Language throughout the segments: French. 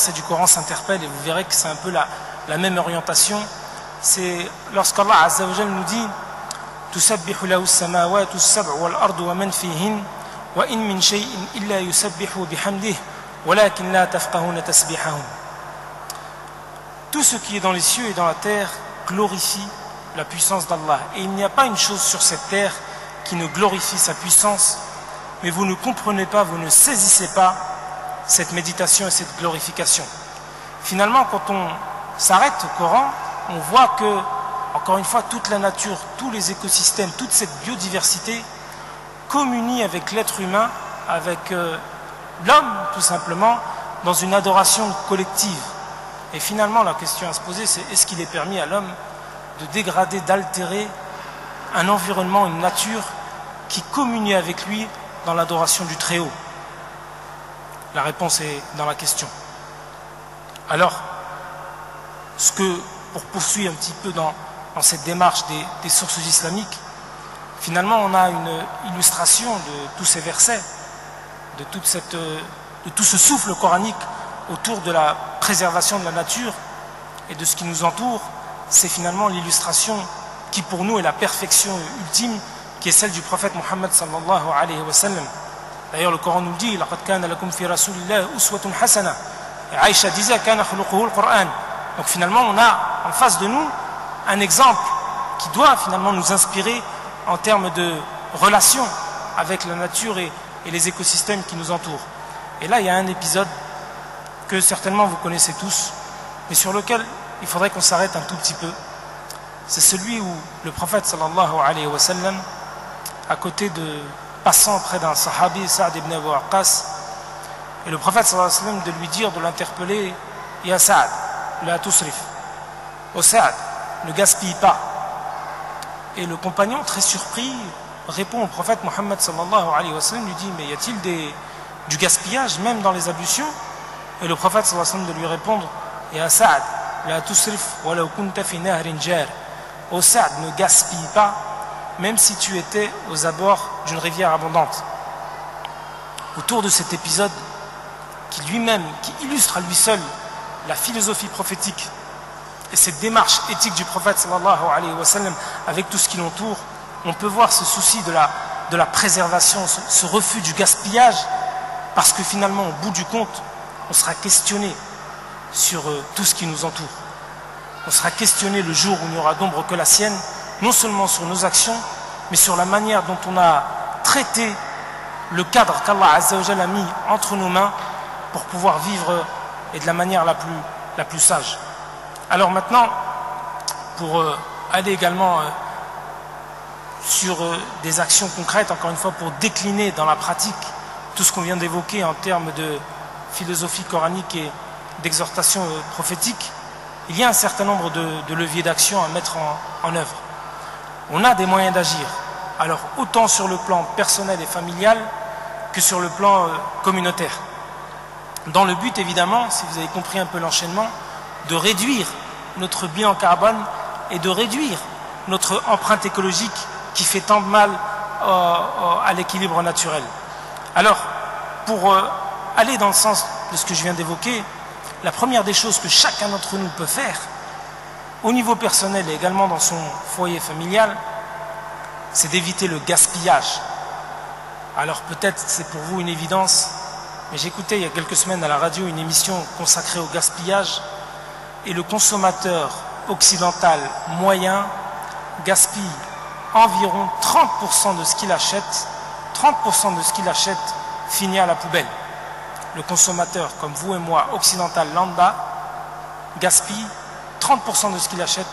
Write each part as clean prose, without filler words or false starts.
versets du Coran s'interpellent et vous verrez que c'est un peu la même orientation. C'est lorsqu'Allah Azza wa Jal nous dit تسبح له السماوات السبع والأرض ومن فيهن وإن من شيء إلا يسبح بحمده ولكن لا تفقهون تسبيحهم. Tout ce qui est dans les cieux et dans la terre glorifie la puissance d'Allah. Et il n'y a pas une chose sur cette terre qui ne glorifie sa puissance, mais vous ne comprenez pas, vous ne saisissez pas cette méditation et cette glorification. Finalement, quand on s'arrête au Coran, on voit que, encore une fois, toute la nature, tous les écosystèmes, toute cette biodiversité communie avec l'être humain, avec l'homme tout simplement, dans une adoration collective. Et finalement, la question à se poser, c'est est-ce qu'il est permis à l'homme de dégrader, d'altérer un environnement, une nature qui communie avec lui dans l'adoration du Très-Haut? La réponse est dans la question. Alors, pour poursuivre un petit peu dans cette démarche des sources islamiques, finalement on a une illustration de tous ces versets, de tout ce souffle coranique autour de la préservation de la nature et de ce qui nous entoure. C'est finalement l'illustration qui pour nous est la perfection ultime, qui est celle du prophète Mohammed sallallahu alayhi wa sallam. D'ailleurs le Coran nous le dit, لَقَدْ كَانَ لَكُمْ فِي رَسُولِ اللَّهِ أُسْوَةٌ حَسَنَةٌ. Et Aïcha disait كَانَ خُلُقُهُ الْقُرْآنِ. Donc finalement on a en face de nous un exemple qui doit finalement nous inspirer en termes de relation avec la nature et les écosystèmes qui nous entourent. Et là il y a un épisode que certainement vous connaissez tous, mais sur lequel il faudrait qu'on s'arrête un tout petit peu. C'est celui où le prophète sallallahu alayhi wa sallam, à côté de passant près d'un sahabi, Sa'd ibn Abu Waqqas, et le prophète sallallahu alayhi wa sallam de lui dire, de l'interpeller, Ya Sa'd, la tusrif, ô Sa'd, ne gaspille pas. Et le compagnon, très surpris, répond au prophète Mohammed sallallahu alayhi wa sallam, lui dit, mais y a-t-il du gaspillage même dans les ablutions? Et le prophète sallallahu alayhi wa sallam de lui répondre, Ya Sa'd, la tusrif walau kunta fi nahrin jar. Ô Sa'd, ne gaspille pas, même si tu étais aux abords d'une rivière abondante. Autour de cet épisode qui illustre à lui seul la philosophie prophétique et cette démarche éthique du prophète sallallahu alayhi wa sallam avec tout ce qui l'entoure, on peut voir ce souci de la préservation, ce refus du gaspillage, parce que finalement au bout du compte on sera questionné sur tout ce qui nous entoure. On sera questionné le jour où il n'y aura d'ombre que la sienne, non seulement sur nos actions, mais sur la manière dont on a traité le cadre qu'Allah Azza wa Jalla a mis entre nos mains pour pouvoir vivre et de la manière la plus sage. Alors maintenant, pour aller également sur des actions concrètes, encore une fois, pour décliner dans la pratique tout ce qu'on vient d'évoquer en termes de philosophie coranique et d'exhortation prophétique, il y a un certain nombre de leviers d'action à mettre en œuvre. On a des moyens d'agir, alors autant sur le plan personnel et familial que sur le plan communautaire. Dans le but, évidemment, si vous avez compris un peu l'enchaînement, de réduire notre bilan carbone et de réduire notre empreinte écologique qui fait tant de mal à l'équilibre naturel. Alors, pour aller dans le sens de ce que je viens d'évoquer, la première des choses que chacun d'entre nous peut faire, au niveau personnel et également dans son foyer familial, c'est d'éviter le gaspillage. Alors peut-être c'est pour vous une évidence, mais j'écoutais il y a quelques semaines à la radio une émission consacrée au gaspillage, et le consommateur occidental moyen gaspille environ 30% de ce qu'il achète, 30% de ce qu'il achète finit à la poubelle. Le consommateur, comme vous et moi, occidental lambda, gaspille 30% de ce qu'il achète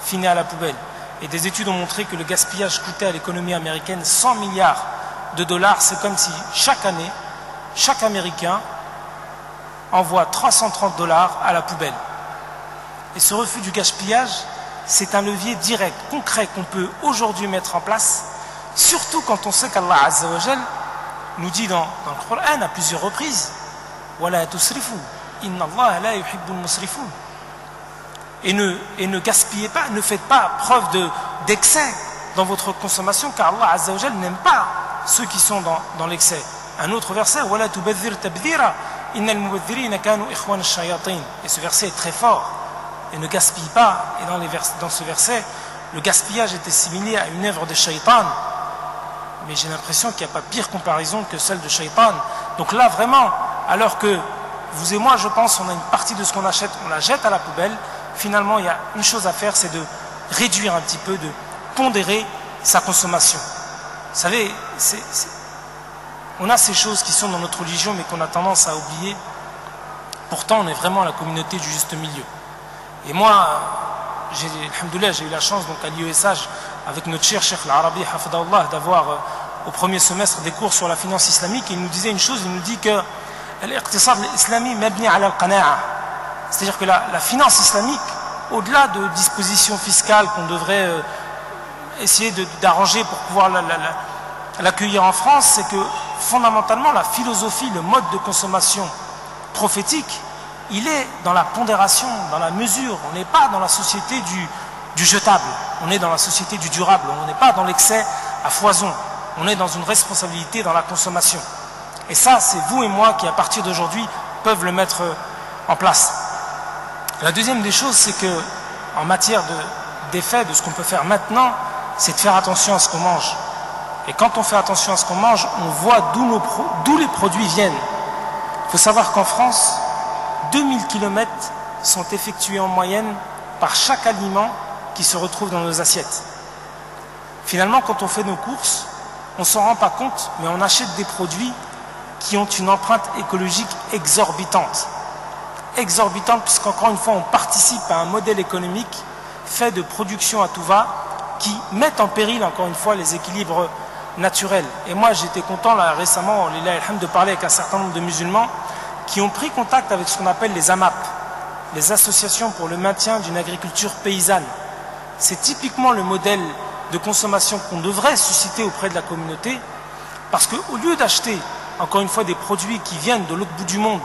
finit à la poubelle. Et des études ont montré que le gaspillage coûtait à l'économie américaine 100 milliards de dollars. C'est comme si chaque année, chaque Américain envoie 330 dollars à la poubelle. Et ce refus du gaspillage, c'est un levier direct, concret, qu'on peut aujourd'hui mettre en place, surtout quand on sait qu'Allah Azza wa Jal nous dit dans le Coran à plusieurs reprises, وَلَا تُسْرِفُوا إِنَّ اللَّهَ لَا يُحِبُّ الْمُسْرِفُونَ. Et ne gaspillez pas, ne faites pas preuve d'excès dans votre consommation, car Allah Azza wa Jal n'aime pas ceux qui sont dans l'excès. Un autre verset, وَلَا تُبَذِّرْ تَبْذِيرًا. Innal mubadhirina kanu ikhwan ash-shayatin. Et ce verset est très fort. Et ne gaspille pas. Et dans ce verset, le gaspillage est assimilé à une œuvre de shaitan. Mais j'ai l'impression qu'il n'y a pas pire comparaison que celle de shaitan. Donc là, vraiment, alors que vous et moi, je pense, on a une partie de ce qu'on achète, on la jette à la poubelle. Finalement, il y a une chose à faire, c'est de réduire un petit peu, de pondérer sa consommation. Vous savez, on a ces choses qui sont dans notre religion, mais qu'on a tendance à oublier. Pourtant, on est vraiment la communauté du juste milieu. Et moi, alhamdoulilah, j'ai eu la chance, donc à l'IESH, avec notre cher Cheikh Al-Arabi, hafidahullah, d'avoir au premier semestre des cours sur la finance islamique. Et il nous disait une chose, il nous dit que l'iqtisad islami mabni ala al-qana'a. C'est-à-dire que la finance islamique, au-delà de dispositions fiscales qu'on devrait essayer d'arranger pour pouvoir l'accueillir en France, c'est que fondamentalement la philosophie, le mode de consommation prophétique, il est dans la pondération, dans la mesure. On n'est pas dans la société du jetable, on est dans la société du durable, on n'est pas dans l'excès à foison, on est dans une responsabilité dans la consommation. Et ça, c'est vous et moi qui, à partir d'aujourd'hui, peuvent le mettre en place. La deuxième des choses, c'est que en matière d'effet, de ce qu'on peut faire maintenant, c'est de faire attention à ce qu'on mange. Et quand on fait attention à ce qu'on mange, on voit d'où les produits viennent. Il faut savoir qu'en France, 2000 km sont effectués en moyenne par chaque aliment qui se retrouve dans nos assiettes. Finalement, quand on fait nos courses, on ne s'en rend pas compte, mais on achète des produits qui ont une empreinte écologique exorbitante. Exorbitante, puisqu'encore une fois, on participe à un modèle économique fait de production à tout va, qui mettent en péril, encore une fois, les équilibres naturels. Et moi, j'étais content, là, récemment, de parler avec un certain nombre de musulmans qui ont pris contact avec ce qu'on appelle les AMAP, les associations pour le maintien d'une agriculture paysanne. C'est typiquement le modèle de consommation qu'on devrait susciter auprès de la communauté, parce qu'au lieu d'acheter, encore une fois, des produits qui viennent de l'autre bout du monde,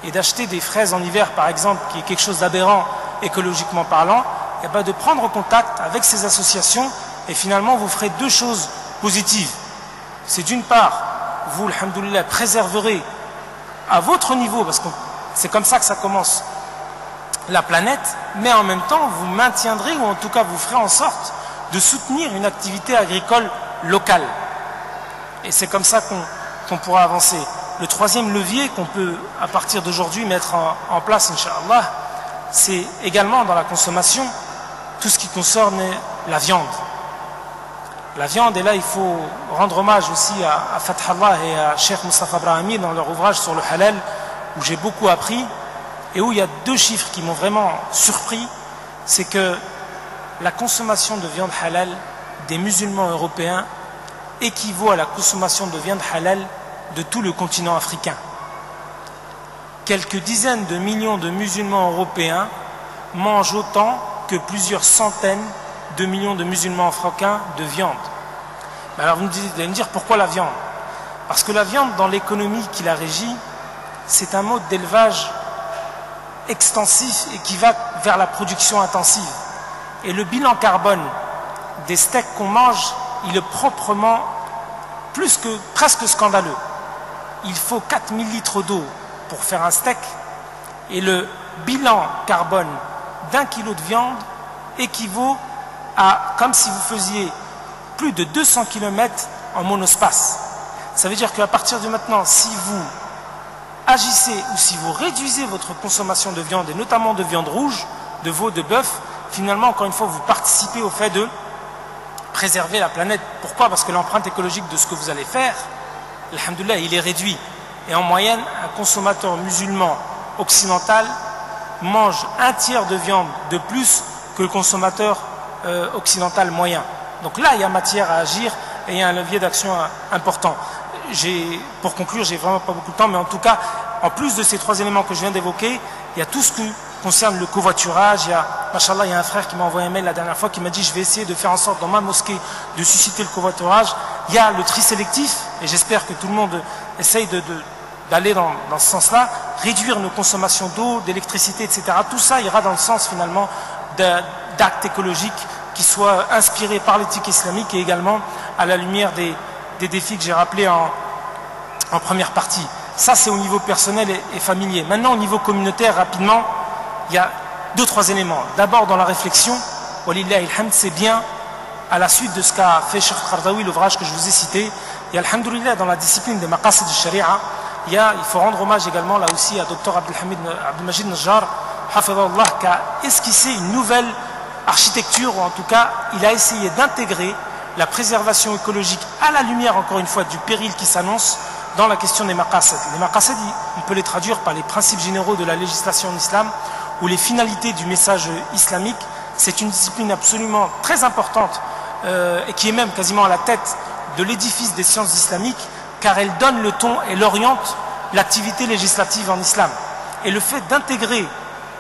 et d'acheter des fraises en hiver, par exemple, qui est quelque chose d'aberrant écologiquement parlant, et bien de prendre contact avec ces associations, et finalement vous ferez deux choses positives. C'est d'une part, vous, alhamdoulilah, préserverez à votre niveau, parce que c'est comme ça que ça commence, la planète, mais en même temps vous maintiendrez, ou en tout cas vous ferez en sorte de soutenir une activité agricole locale. Et c'est comme ça qu'on pourra avancer. Le troisième levier qu'on peut, à partir d'aujourd'hui, mettre en place, Inch'Allah, c'est également dans la consommation, tout ce qui concerne la viande. La viande, et là il faut rendre hommage aussi à Fathallah et à Cheikh Mustafa Brahimi dans leur ouvrage sur le halal, où j'ai beaucoup appris, et où il y a deux chiffres qui m'ont vraiment surpris. C'est que la consommation de viande halal des musulmans européens équivaut à la consommation de viande halal de tout le continent africain. Quelques dizaines de millions de musulmans européens mangent autant que plusieurs centaines de millions de musulmans africains de viande. Alors vous allez me dire pourquoi la viande? Parce que la viande, dans l'économie qui la régit, c'est un mode d'élevage extensif et qui va vers la production intensive. Et le bilan carbone des steaks qu'on mange, il est proprement presque scandaleux. Il faut 4000 litres d'eau pour faire un steak, et le bilan carbone d'un kilo de viande équivaut à comme si vous faisiez plus de 200 km en monospace. Ça veut dire qu'à partir de maintenant, si vous agissez ou si vous réduisez votre consommation de viande, et notamment de viande rouge, de veau, de bœuf, finalement, encore une fois, vous participez au fait de préserver la planète. Pourquoi? Parce que l'empreinte écologique de ce que vous allez faire, alhamdoulilah, il est réduit. Et en moyenne, un consommateur musulman occidental mange un tiers de viande de plus que le consommateur occidental moyen. Donc là, il y a matière à agir et il y a un levier d'action important. Pour conclure, j'ai vraiment pas beaucoup de temps, mais en tout cas, en plus de ces trois éléments que je viens d'évoquer, il y a tout ce qui concerne le covoiturage. Il y a, machallah, il y a un frère qui m'a envoyé un mail la dernière fois qui m'a dit: je vais essayer de faire en sorte dans ma mosquée de susciter le covoiturage. Il y a le tri sélectif, et j'espère que tout le monde essaye d'aller dans ce sens-là, réduire nos consommations d'eau, d'électricité, etc. Tout ça ira dans le sens finalement d'actes écologiques qui soient inspirés par l'éthique islamique et également à la lumière des défis que j'ai rappelés en première partie. Ça, c'est au niveau personnel et familier. Maintenant, au niveau communautaire, rapidement, il y a 2-3 éléments. D'abord, dans la réflexion, walillahi alhamd, c'est bien, à la suite de ce qu'a fait Cheikh Qaradawi, l'ouvrage que je vous ai cité, il y a, alhamdoulilah, dans la discipline des maqasid de sharia, il faut rendre hommage également, là aussi, à Dr Abdelmajid Najjar, hafidhahullah, qui a esquissé une nouvelle architecture, ou en tout cas, il a essayé d'intégrer la préservation écologique à la lumière, encore une fois, du péril qui s'annonce dans la question des maqasid. Les maqasid, on peut les traduire par les principes généraux de la législation en islam ou les finalités du message islamique. C'est une discipline absolument très importante et qui est même quasiment à la tête de l'édifice des sciences islamiques, car elle donne le ton et l'oriente l'activité législative en islam. Et le fait d'intégrer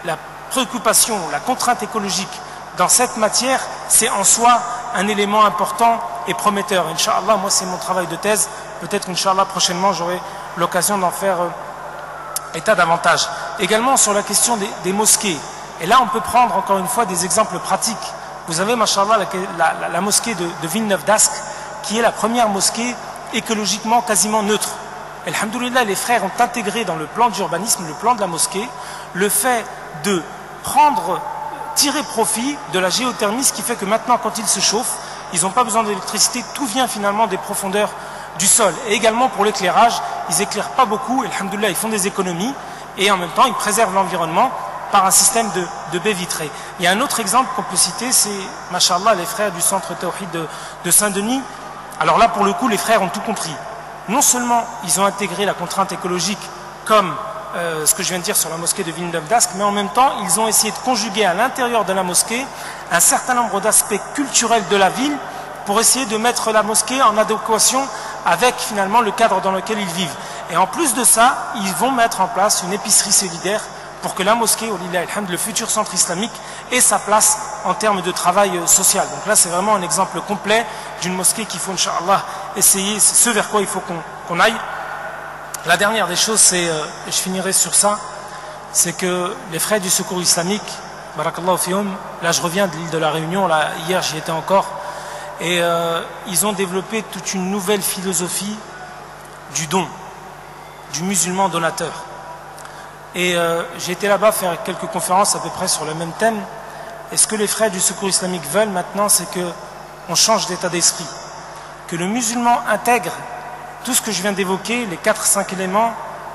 la préoccupation, la contrainte écologique dans cette matière, c'est en soi un élément important et prometteur. Inch'Allah, moi c'est mon travail de thèse. Peut-être qu'Inch'Allah, prochainement, j'aurai l'occasion d'en faire état davantage. Également sur la question des mosquées. Et là, on peut prendre encore une fois des exemples pratiques. Vous avez, mashallah, la mosquée de Villeneuve d'Ascq, qui est la première mosquée écologiquement quasiment neutre. Et alhamdoulilah, les frères ont intégré dans le plan d'urbanisme, le plan de la mosquée, le fait de tirer profit de la géothermie, ce qui fait que maintenant, quand ils se chauffent, ils n'ont pas besoin d'électricité, tout vient finalement des profondeurs du sol. Et également pour l'éclairage, ils éclairent pas beaucoup, et alhamdoulilah, ils font des économies, et en même temps, ils préservent l'environnement par un système de baies vitrées. Il y a un autre exemple qu'on peut citer, c'est, mashallah, les frères du centre Tawhid de Saint-Denis. Alors là, pour le coup, les frères ont tout compris. Non seulement ils ont intégré la contrainte écologique comme ce que je viens de dire sur la mosquée de Villeneuve d'Ascq, mais en même temps, ils ont essayé de conjuguer à l'intérieur de la mosquée un certain nombre d'aspects culturels de la ville pour essayer de mettre la mosquée en adéquation avec finalement le cadre dans lequel ils vivent. Et en plus de ça, ils vont mettre en place une épicerie solidaire pour que la mosquée, le futur centre islamique, ait sa place en termes de travail social. Donc là, c'est vraiment un exemple complet d'une mosquée qu'il faut, Inch'Allah, essayer, ce vers quoi il faut qu'on aille. La dernière des choses, c'est, et je finirai sur ça, c'est que les frères du secours islamique, barakallahu fihum, là je reviens de l'île de la Réunion, là hier j'y étais encore, et ils ont développé toute une nouvelle philosophie du don, du musulman donateur. Et j'ai été là-bas faire quelques conférences à peu près sur le même thème. Et ce que les frères du secours islamique veulent maintenant, c'est qu'on change d'état d'esprit, que le musulman intègre tout ce que je viens d'évoquer, les 4-5 éléments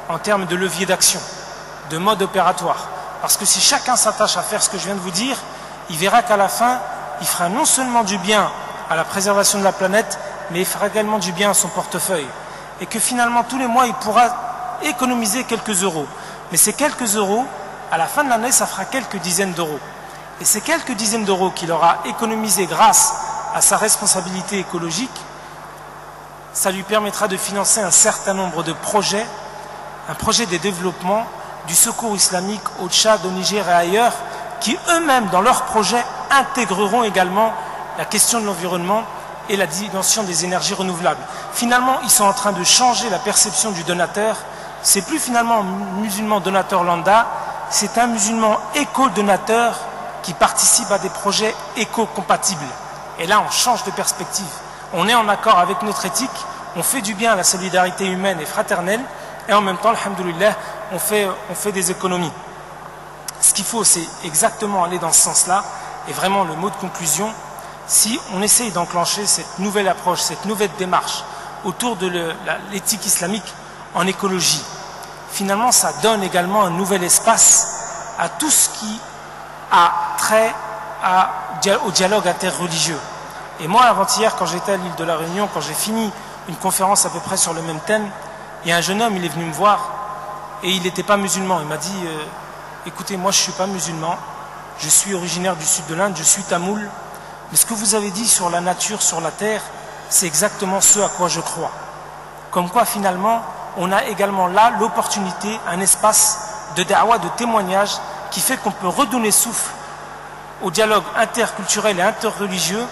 en termes de levier d'action, de mode opératoire. Parce que si chacun s'attache à faire ce que je viens de vous dire, il verra qu'à la fin, il fera non seulement du bien à la préservation de la planète, mais il fera également du bien à son portefeuille. Et que finalement, tous les mois, il pourra économiser quelques euros. Mais ces quelques euros, à la fin de l'année, ça fera quelques dizaines d'euros. Et ces quelques dizaines d'euros qu'il aura économisés grâce à sa responsabilité écologique, ça lui permettra de financer un certain nombre de projets, un projet de développement du secours islamique au Tchad, au Niger et ailleurs, qui eux-mêmes, dans leurs projets, intégreront également la question de l'environnement et la dimension des énergies renouvelables. Finalement, ils sont en train de changer la perception du donateur. C'est plus finalement un musulman donateur lambda, c'est un musulman éco-donateur qui participe à des projets éco-compatibles. Et là, on change de perspective. On est en accord avec notre éthique, on fait du bien à la solidarité humaine et fraternelle, et en même temps, alhamdoulilah, on fait des économies. Ce qu'il faut, c'est exactement aller dans ce sens-là, et vraiment le mot de conclusion, si on essaye d'enclencher cette nouvelle approche, cette nouvelle démarche autour de l'éthique islamique en écologie, finalement, ça donne également un nouvel espace à tout ce qui a trait au dialogue interreligieux. Et moi, avant-hier, quand j'étais à l'île de la Réunion, quand j'ai fini une conférence à peu près sur le même thème, il y a un jeune homme, il est venu me voir, et il n'était pas musulman. Il m'a dit, écoutez, moi je ne suis pas musulman, je suis originaire du sud de l'Inde, je suis tamoul, mais ce que vous avez dit sur la nature, sur la terre, c'est exactement ce à quoi je crois. Comme quoi, finalement, on a également là l'opportunité, un espace de da'wa, de témoignage, qui fait qu'on peut redonner souffle au dialogue interculturel et interreligieux,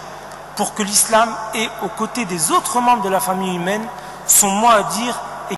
pour que l'islam ait, aux côtés des autres membres de la famille humaine, son mot à dire